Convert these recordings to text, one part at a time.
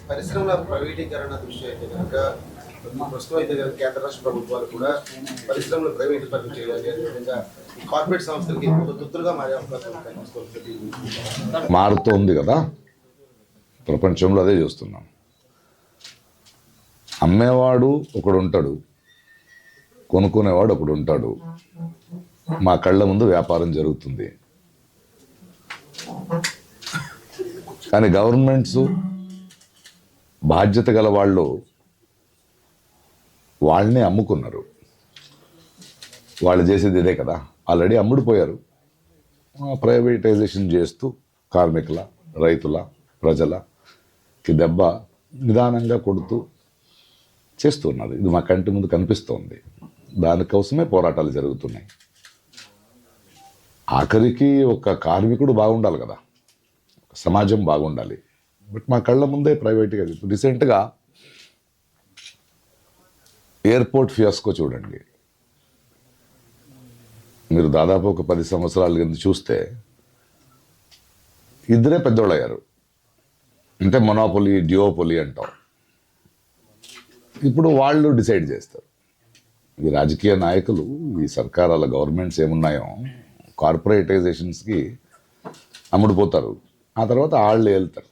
పరిశ్రమల ప్రైవేటీకరణ దృష్ట్యా అయితే కనుక ప్రస్తుతం అయితే కనుక కేంద్ర రాష్ట్ర ప్రభుత్వాలు కూడా పరిశ్రమలు ప్రైవేటీకరణ చేయాలి అనే విధంగా కార్పొరేట్ సంస్థలకి తొత్తులుగా మారే అవకాశం మారుతోంది కదా, ప్రపంచంలో అదే చూస్తున్నాం. అమ్మేవాడు ఒకడు ఉంటాడు, కొనుక్కునేవాడు ఒకడు ఉంటాడు. మా కళ్ళ ముందు వ్యాపారం జరుగుతుంది. కానీ గవర్నమెంట్స్ బాధ్యత గల వాళ్ళు వాళ్ళని అమ్ముకున్నారు. వాళ్ళు చేసేది ఇదే కదా, ఆల్రెడీ అమ్ముడుపోయారు. ప్రైవేటైజేషన్ చేస్తూ కార్మికుల, రైతుల, ప్రజలకి దెబ్బ నిదానంగా కొడుతూ చేస్తున్నారు. ఇది మా కంటి ముందు కనిపిస్తోంది. దానికోసమే పోరాటాలు జరుగుతున్నాయి. ఆఖరికి ఒక కార్మికుడు బాగుండాలి కదా, సమాజం బాగుండాలి. బట్ మా కళ్ళ ముందే ప్రైవేట్గా. రీసెంట్గా ఎయిర్పోర్ట్ ఫియాస్కో చూడండి. మీరు దాదాపు ఒక 10 సంవత్సరాల కింద చూస్తే ఇద్దరే పెద్దోళ్ళు అయ్యారు. అంటే మొనోపొలి, డ్యూఓపొలి అంటాం. ఇప్పుడు వాళ్ళు డిసైడ్ చేస్తారు. ఈ రాజకీయ నాయకులు, ఈ సర్కారాల గవర్నమెంట్స్ ఏమున్నాయో కార్పొరేటైజేషన్స్కి అమ్ముడుపోతారు. ఆ తర్వాత వాళ్ళు వెళ్తారు.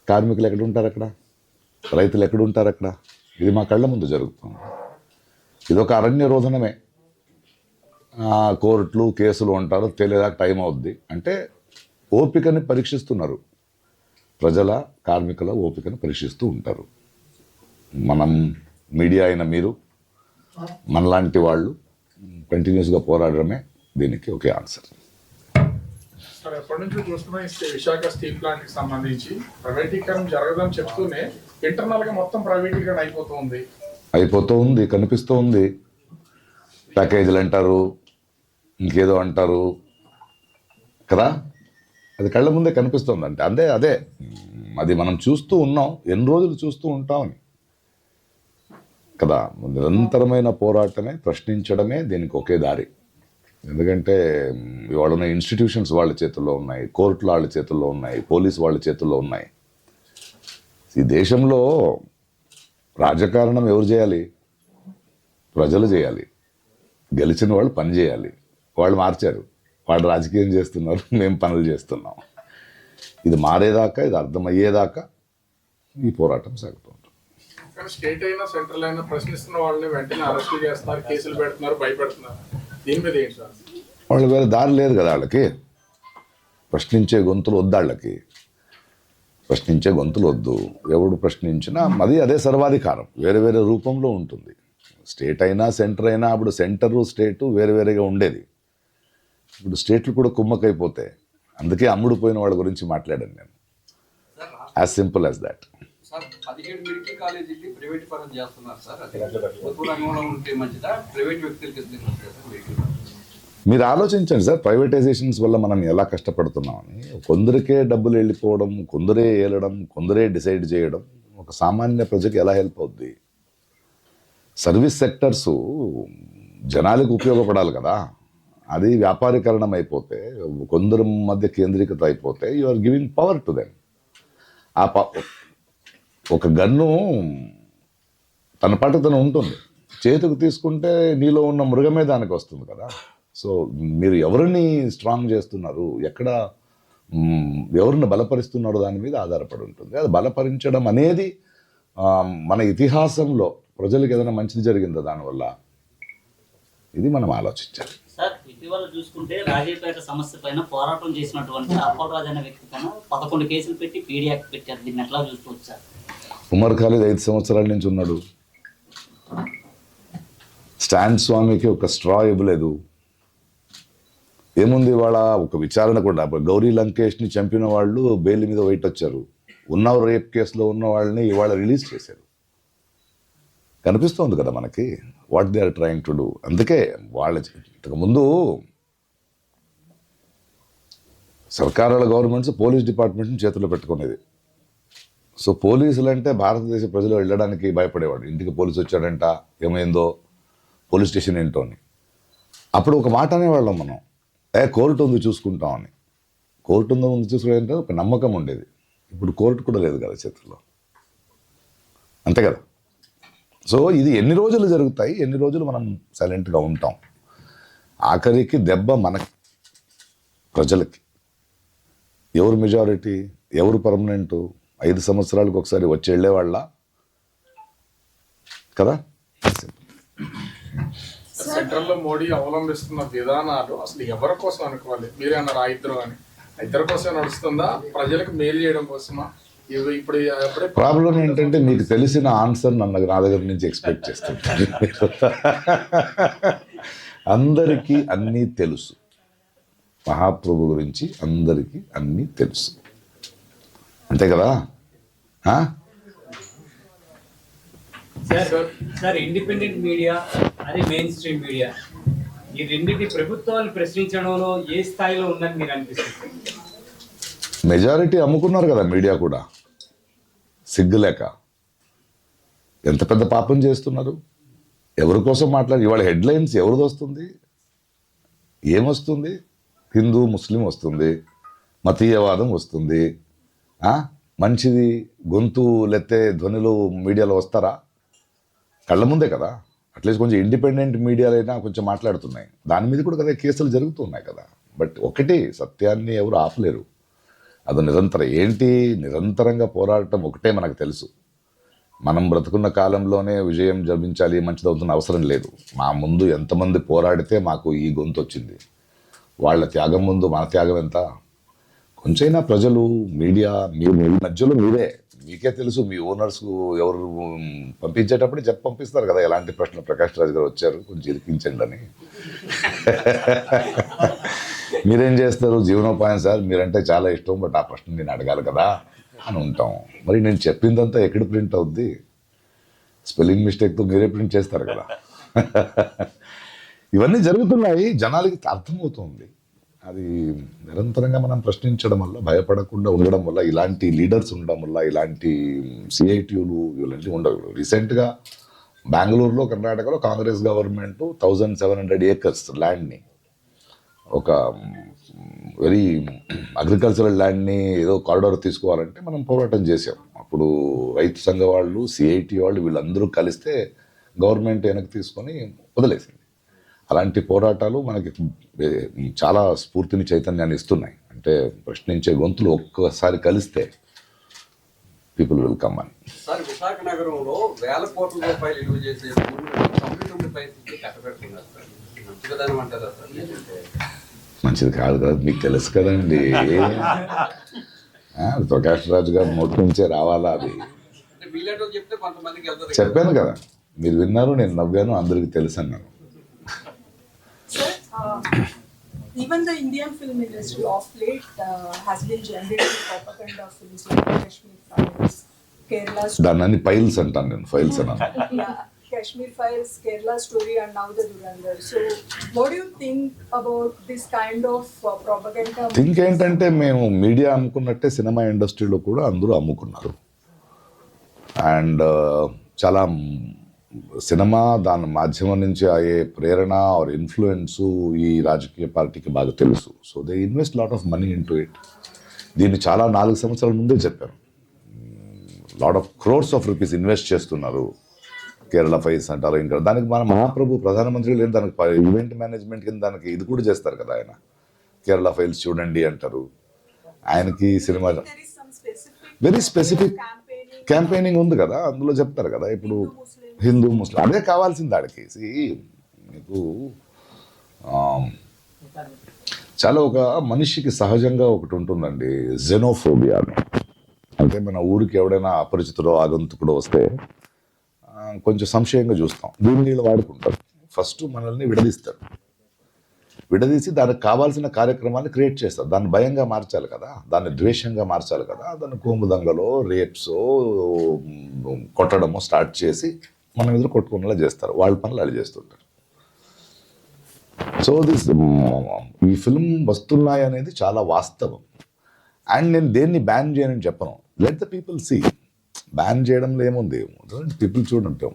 కార్మికులు ఎక్కడ ఉంటారు అక్కడ, రైతులు ఎక్కడ ఉంటారు అక్కడ. ఇది మా కళ్ళ ముందు జరుగుతుంది. ఇదొక అరణ్య రోధనమే. కోర్టులు, కేసులు అంటారు, తెలియదాకా టైం అవుద్ది. అంటే ఓపికని పరీక్షిస్తున్నారు. ప్రజల, కార్మికుల ఓపికను పరీక్షిస్తూ ఉంటారు. మనం మీడియా అయిన మీరు, మనలాంటి వాళ్ళు కంటిన్యూస్గా పోరాడడమే దీనికి ఒకే ఆన్సర్. సార్, ఎప్పటి నుంచి చూస్తున్నా విశాఖ స్టీల్ ప్లాంట్ కి సంబంధించి ప్రైవేటీకరణ జరగదని చెప్తూనే ఇంటర్నల్ గా మొత్తం ప్రైవేటీకరణ అయిపోతూ ఉంది, కనిపిస్తూ ఉంది. ప్యాకేజీలు అంటారు, ఇంకేదో అంటారు కదా. అది కళ్ళ ముందే కనిపిస్తుంది. అంటే అదే అది మనం చూస్తూ ఉన్నాం, ఎన్ని రోజులు చూస్తూ ఉంటామని కదా. నిరంతరమైన పోరాటమే, ప్రశ్నించడమే దీనికి ఒకే దారి. ఎందుకంటే ఇవాళ ఉన్న ఇన్స్టిట్యూషన్స్ వాళ్ళ చేతుల్లో ఉన్నాయి, కోర్టులు వాళ్ళ చేతుల్లో ఉన్నాయి, పోలీసు వాళ్ళ చేతుల్లో ఉన్నాయి. ఈ దేశంలో రాజకారణం ఎవరు చేయాలి? ప్రజలు చేయాలి. గెలిచిన వాళ్ళు పని చేయాలి. వాళ్ళు మార్చారు, వాళ్ళు రాజకీయం చేస్తున్నారు, మేము పనులు చేస్తున్నాం. ఇది మారేదాకా, ఇది అర్థమయ్యేదాకా ఈ పోరాటం సాగుతుంది. స్టేట్ అయినా సెంట్రల్ అయినా ప్రశ్నిస్తున్న వాళ్ళని వెంటనే అరెస్ట్ చేస్తున్నారు, కేసులు పెడుతున్నారు, భయపెడుతున్నారు. దీని మీద ఏంటి సార్? వాళ్ళు వేరే దారి లేదు కదా వాళ్ళకి. ప్రశ్నించే గొంతులు వద్దు వాళ్ళకి. ప్రశ్నించే గొంతులు వద్దు. ఎవడు ప్రశ్నించినా అదే సర్వాధికారం వేరే వేరే రూపంలో ఉంటుంది. స్టేట్ అయినా సెంటర్ అయినా, అప్పుడు సెంటరు స్టేటు వేరే వేరేగా ఉండేది. ఇప్పుడు స్టేట్లు కూడా కుమ్మకైపోతే, అందుకే అమ్ముడుపోయిన వాళ్ళ గురించి మాట్లాడాను నేను. As simple as that. Sir, 17 medical కాలేజీలు ప్రైవేట్ పరం చేస్తున్నారు సార్. అది ప్రభుత్వ రంగంలో ఉంటే మంచిదా, ప్రైవేట్ వ్యక్తులకి ఇస్తే మంచిదా? మీరు ఆలోచించండి సార్, ప్రైవేటైజేషన్స్ వల్ల మనం ఎలా కష్టపడుతున్నామని. కొందరికే డబ్బులు వెళ్ళిపోవడం, కొందరే ఏలడం, కొందరే డిసైడ్ చేయడం ఒక సామాన్య ప్రజకి ఎలా హెల్ప్ అవుద్ది? సర్వీస్ సెక్టర్స్ జనాలకు ఉపయోగపడాలి కదా. అది వ్యాపారీకరణం అయిపోతే, కొందరు మధ్య కేంద్రీకృత అయిపోతే, you are giving power to them. ఒక గన్ను తన పాటు తను ఉంటుంది, చేతికి తీసుకుంటే నీలో ఉన్న మృగమే దానికి వస్తుంది కదా. సో మీరు ఎవరిని స్ట్రాంగ్ చేస్తున్నారు, ఎక్కడ ఎవరిని బలపరుస్తున్నారు, దాని మీద ఆధారపడి ఉంటుంది. అది బలపరించడం అనేది మన ఇతిహాసంలో ప్రజలకు ఏదైనా మంచిది జరిగిందా దానివల్ల? ఇది మనం ఆలోచించాలి. సార్, ఇటీవల చూసుకుంటే రాజేపేట సమస్య పైన పోరాటం చేసినటువంటి అప్పలరాజు అనే వ్యక్తి పైన 11 కేసులు పెట్టి పీడీ యాక్ట్ పెట్టారు. దీన్ని ఎట్లా చూసుకోవచ్చు సార్? ఉమర్ ఖాలిద్ 5 సంవత్సరాల నుంచి ఉన్నాడు. స్టాన్ స్వామికి ఒక స్ట్రా ఇవ్వలేదు. ఏముంది ఇవాళ ఒక విచారణ కూడా. గౌరీ లంకేష్ని చంపిన వాళ్ళు బెయిల్ మీద వెయిట్ వచ్చారు. ఉన్న రేప్ కేసులో ఉన్న వాళ్ళని ఇవాళ రిలీజ్ చేశారు. కనిపిస్తోంది కదా మనకి what they are trying to do. అందుకే వాళ్ళ ఇంతకుముందు సర్కారాల గవర్నమెంట్స్ పోలీస్ డిపార్ట్మెంట్ని చేతిలో పెట్టుకునేది. సో పోలీసులు అంటే భారతదేశ ప్రజలు వెళ్ళడానికి భయపడేవాడు. ఇంటికి పోలీసు వచ్చాడంట, ఏమైందో, పోలీస్ స్టేషన్ ఏంటో అని. అప్పుడు ఒక మాట అనేవాళ్ళం మనం, కోర్టు ఉంది చూసుకుంటామని. కోర్టు ఉందో ముందు చూసుకోవడానికి ఒక నమ్మకం ఉండేది. ఇప్పుడు కోర్టు కూడా లేదు కదా చేతుల్లో, అంతే కదా. సో ఇది ఎన్ని రోజులు జరుగుతాయి, ఎన్ని రోజులు మనం సైలెంట్గా ఉంటాం. ఆఖరికి దెబ్బ మనకి, ప్రజలకి. ఎవరు మెజారిటీ, ఎవరు పర్మనెంటు, 5 సంవత్సరాలకు ఒకసారి వచ్చి వెళ్ళేవాళ్ళ కదా. సెంట్రల్ లో మోడీ అవలంబిస్తున్న విధానాలు అసలు ఎవరి కోసం అనుకోవాలి? మీరే అన్నారు ఆ ఇద్దరు అని, ఇద్దరి కోసం నడుస్తుందా, ప్రజలకు మేలు చేయడం కోసమా? ఇప్పుడు అప్పుడే ప్రాబ్లం ఏంటంటే మీకు తెలిసిన ఆన్సర్ నా దగ్గర నుంచి ఎక్స్పెక్ట్ చేస్తుంటారు. అందరికీ అన్నీ తెలుసు, మహాప్రభు గురించి అందరికీ అన్నీ తెలుసు, అంతే కదా. సార్ ఇండిపెండెంట్ మీడియా, అది మెయిన్ స్ట్రీమ్ మీడియా, ఈ రెండింటి ప్రభుత్వాలు ప్రశ్నించడంలో ఏ స్థాయిలో ఉందని మీరు అనిపిస్తుంది? మెజారిటీ అమ్ముకున్నారు కదా మీడియా కూడా, సిగ్గులేక. ఎంత పెద్ద పాపం చేస్తున్నారు, ఎవరి కోసం మాట్లాడి. ఇవాళ హెడ్లైన్స్ ఎవరిది వస్తుంది, ఏమొస్తుంది? హిందూ ముస్లిం వస్తుంది, మతీయవాదం వస్తుంది. మంచిది గొంతు లెత్తే ధ్వనులు మీడియాలో వస్తారా? కళ్ళ ముందే కదా. అట్లీస్ట్ కొంచెం ఇండిపెండెంట్ మీడియాలైనా కొంచెం మాట్లాడుతున్నాయి, దాని మీద కూడా కదా కేసులు జరుగుతున్నాయి కదా. బట్ ఒకటి, సత్యాన్ని ఎవరు ఆపలేరు, అది నిరంతరంగా పోరాటం ఒకటే మనకు తెలుసు. మనం బ్రతుకున్న కాలంలోనే విజయం జపించాలి, మంచిదవుతున్న అవసరం లేదు. మా ముందు ఎంతమంది పోరాడితే మాకు ఈ గొంతు వచ్చింది. వాళ్ళ త్యాగం ముందు మన త్యాగం ఎంత? కొంచెమైనా ప్రజలు, మీడియా, మీ మధ్యలో మీకే తెలుసు. మీ ఓనర్స్ ఎవరు పంపించేటప్పుడు పంపిస్తారు కదా, ఎలాంటి ప్రశ్న. ప్రకాష్ రాజ్ గారు వచ్చారు, కొంచెం ఇరికించండి అని. మీరేం చేస్తారు? జీవనోపాయం సార్, మీరంటే చాలా ఇష్టం, బట్ ఆ ప్రశ్న నేను అడగాలి కదా అని ఉంటాం. మరి నేను చెప్పిందంతా ఎక్కడ ప్రింట్ అవుద్ది? స్పెల్లింగ్ మిస్టేక్తో మీరే ప్రింట్ చేస్తారు కదా. ఇవన్నీ జరుగుతున్నాయి, జనాలకి అర్థమవుతుంది. అది నిరంతరంగా మనం ప్రశ్నించడం వల్ల, భయపడకుండా ఉండడం వల్ల, ఇలాంటి లీడర్స్ ఉండడం వల్ల, ఇలాంటి సిఐటియులు ఇలాంటివి ఉండవు. రీసెంట్గా బెంగళూరులో, కర్ణాటకలో కాంగ్రెస్ గవర్నమెంట్ 1700 acres ల్యాండ్ని, ఒక వెరీ అగ్రికల్చరల్ ల్యాండ్ని ఏదో కారిడార్ తీసుకోవాలంటే మనం పోరాటం చేసాం. అప్పుడు రైతు సంఘ వాళ్ళు, సిఐటి వాళ్ళు, వీళ్ళందరూ కలిస్తే గవర్నమెంట్ వెనక్కి తీసుకొని వదిలేసింది. అలాంటి పోరాటాలు మనకి చాలా స్ఫూర్తిని, చైతన్యాన్ని ఇస్తున్నాయి. అంటే ప్రశ్నించే గొంతులు ఒక్కసారి కలిస్తే పీపుల్ విల్ కమ్ అని. సార్, విశాఖ నగరంలో వేల కోట్ల రూపాయలు విలువ చేసే భూములు 99 పైసలకి కట్టబెడుతున్నారు సార్. మంచిదనం అంటారా సార్? మంచిది కాదు కదా, మీకు తెలుసు కదండి. ప్రకాష్ రాజ్ గారు నోటి నుంచే రావాలా అది. వీళ్ళతో చెప్తే కొంతమందికి వెళ్తారు. చెప్పాను కదా, మీరు విన్నారు, నేను నవ్వాను, అందరికి తెలుసు అన్నాను. Even the Indian film industry of late has been generating propaganda films like Kashmir Files, Kerala Story. దాన్ని ఫైల్స్ అంటాను నేను, ఫైల్స్ అన్నాను. Yeah, Kashmir Files, Kerala Story, and now the Durandar. So, what do you think about this kind of propaganda? Think ఏంటంటే, మేము media అమ్ముకున్నట్టే cinema ఇండస్ట్రీలో కూడా అందరూ అమ్ముకున్నారు. అండ్ చాలా సినిమా, దాని మాధ్యమం నుంచి అయ్యే ప్రేరణ ఆర్ ఇన్ఫ్లుయెన్సు ఈ రాజకీయ పార్టీకి బాగా తెలుసు. So they invest lot of money in to it. దీన్ని చాలా 4 సంవత్సరాల ముందే చెప్పాను. Lot of crores of rupees invest చేస్తున్నారు. కేరళ ఫైల్స్ అంటారు, ఇంకా దానికి మన మహాప్రభు ప్రధానమంత్రి లేదు, దానికి ఈవెంట్ మేనేజ్మెంట్ కింద దానికి ఇది కూడా చేస్తారు కదా ఆయన. కేరళ ఫైల్స్ చూడండి అంటారు. ఆయనకి సినిమా వెరీ స్పెసిఫిక్ క్యాంపెయినింగ్ ఉంది కదా, అందులో చెప్తారు కదా. ఇప్పుడు హిందూ ముస్లిం అదే కావాల్సింది ఆడికి. మీకు చాలా ఒక మనిషికి సహజంగా ఒకటి ఉంటుందండి, జెనోఫోబియా అని. అంటే మన ఊరికి ఎవడైనా అపరిచితుడో ఆగంతుకుడో వస్తే కొంచెం సంశయంగా చూస్తాం. దీన్ని వాడుకుంటారు. ఫస్ట్ మనల్ని విడదీసి దానికి కావాల్సిన కార్యక్రమాన్ని క్రియేట్ చేస్తారు. దాన్ని భయంగా మార్చాలి కదా, దాన్ని ద్వేషంగా మార్చాలి కదా. దాన్ని కోంబు దంగలో, రేప్సో, కొట్టడమో స్టార్ట్ చేసి మనం ఎదురు కొట్టుకునేలా చేస్తారు. వాళ్ళ పనులు వాళ్ళు చేస్తుంటారు. సో ఈ ఫిల్మ్ వస్తున్నాయి అనేది చాలా వాస్తవం. అండ్ నేను దేన్ని బ్యాన్ చేయనని చెప్పను. Let the people see. Ban చేయడంలో ఏముంది, పీపుల్ చూడండి.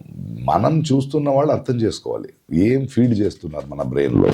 మనం చూస్తున్న వాళ్ళు అర్థం చేసుకోవాలి ఏం ఫీడ్ చేస్తున్నారు మన బ్రెయిన్లో.